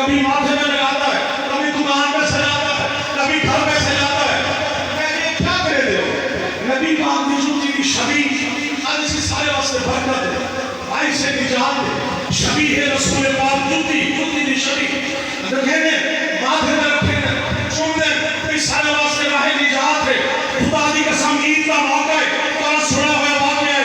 कभी माथे में लगाता है, कभी दुकान पे सजाता है, कभी घर पे सजाता है। मैं ये क्या करे दे नबी पाक की जूती की शबी आज इसी सारे वास्ते बरकत है, आई से निजात है। शबी है रसूल पाक जूती की शबी रखेंगे माथे में रखेंगे चुमने इस सारे वास्ते राह निजात है। खुदा की कसम ईद का मौका है, तो सुना हुआ वाक़या है।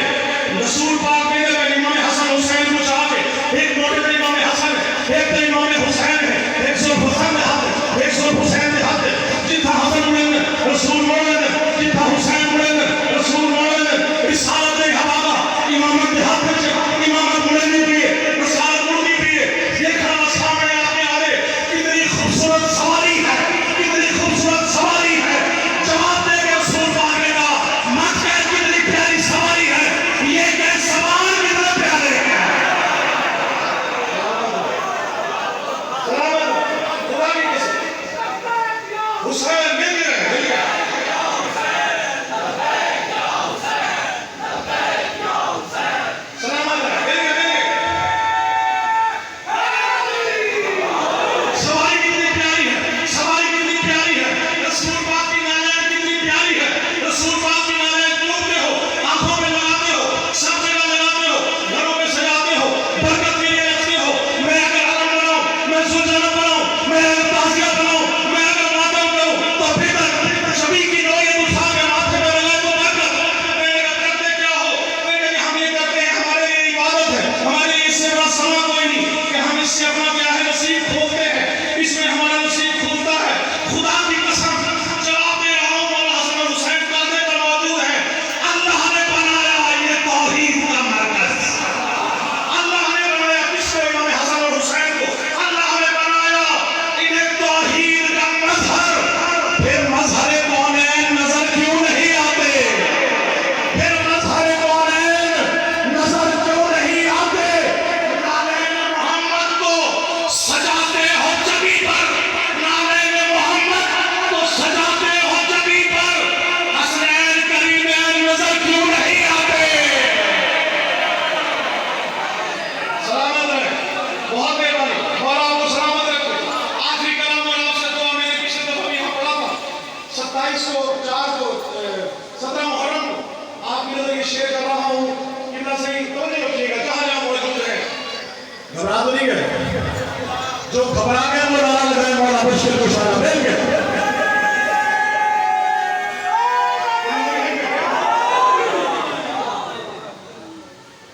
रसूल पाक ने इमाम हसन हुसैन को चाहा के एक मोटे पे इमाम हसन है, एक तो इमाम हुसैन है, एक सौ हुसैन में हाथ है, एक सौ हुसैन में हाथ है। जितना हसन मुड़ेंगे रसूल मोड़ेंगे, जितना हुसैन मुड़ेंगे रसूल मोड़ेंगे। रिसालत एक हवाला इमामत के हाथ में इमामत मुड़ेंगे भी है, रिसालत मुड़नी भी है। ये खड़ा सामने आने आ रहे कितनी खूबसूरत सवारी है, कितनी खूबसूरत सवारी है। जवाब देगा रसूल पाक ने कहा मत कह कितनी प्यारी सवारी है, ये कह सवार कितने प्यारे हैं। हुसैन मिल गए सलामत है, मिल गए। सवारी कितनी प्यारी है, सवारी कितनी प्यारी है। रसूल पाक की नालियां कितनी प्यारी है। रसूल पाक की नालियां तोड़ते हो, आंखों में लगाते हो, सब जगह लगाते हो, घरों में सजाते हो, बरकत के लिए रखते हो। मैं अगर आलम बनाऊं, मैं सुलझाना बनाऊं, मैं अगर ताजिया बनाऊं, मैं अगर मातम करूं, तो फिर शबी की नौयत उठा के माथे में लगा तो बरकत। मैंने कहा करते क्या हो? मैंने कहा हम ये करते हैं, हमारे लिए इबादत है, हमारे लिए इससे बड़ा समा कोई नहीं कि हम इससे अपना क्या है नसीब खोलते हैं, इसमें हमारा नसीब खुलता है। खुदा की कसम जवाब दे रहा हूं, मौला हसन और हुसैन पर्दे पर मौजूद है। अल्लाह ने बनाया ये तौहीद का मरकज, अल्लाह ने बनाया किसको? इमाम हसन और हुसैन को। अल्लाह ने बनाया इन्हें तौहीद का मजहर। फिर मजहर कौनैन नजर क्यों नहीं आते? फिर मजहर कौनैन नजर क्यों नहीं आते? नाले मोहम्मद को सजाते हो जबी पर, नाले मोहम्मद को सजाते हो जबी पर, हसनैन करीमैन नजर क्यों नहीं आते? सलामत रहे, बहुत मेहरबानी, मौला आपको सलामत रखे। आखिरी कलाम और आपसे दुआ मैंने पिछले दफा भी यहाँ पढ़ा था 27 को 4 को 17 मुहर्रम को आपकी नजर ये शेयर कर रहा हूँ। कितना सही तो नहीं रखिएगा, जहाँ जहाँ मौजूद है। घबरा तो नहीं गए? जो घबरा गए वो नारा लगाए मौला बशीर को शाना मिल गए।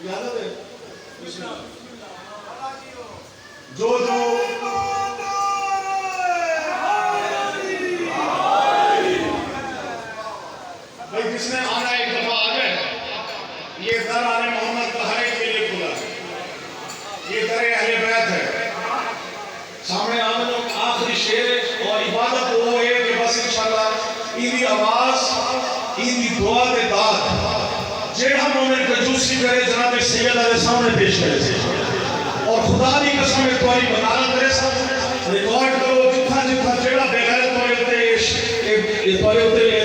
इजाजत है? जो भाई जिसने आना एक दफा आ गए, ये दर आने मोहम्मद का हर एक के लिए खुला है। ये दर अहले बैत है। सामने आने जो आखिरी शेर और इबादत वो है कि बस इंशाल्लाह इनकी आवाज इनकी दुआ के दाद जेड़ा मोमेंट को जूसी करे जनाब सैयद अलैहि सामने पेश करे। और खुदा की कसम एक बारी बताना तेरे साथ रिकॉर्ड करो जितना जितना जेड़ा बेगैरत होते ये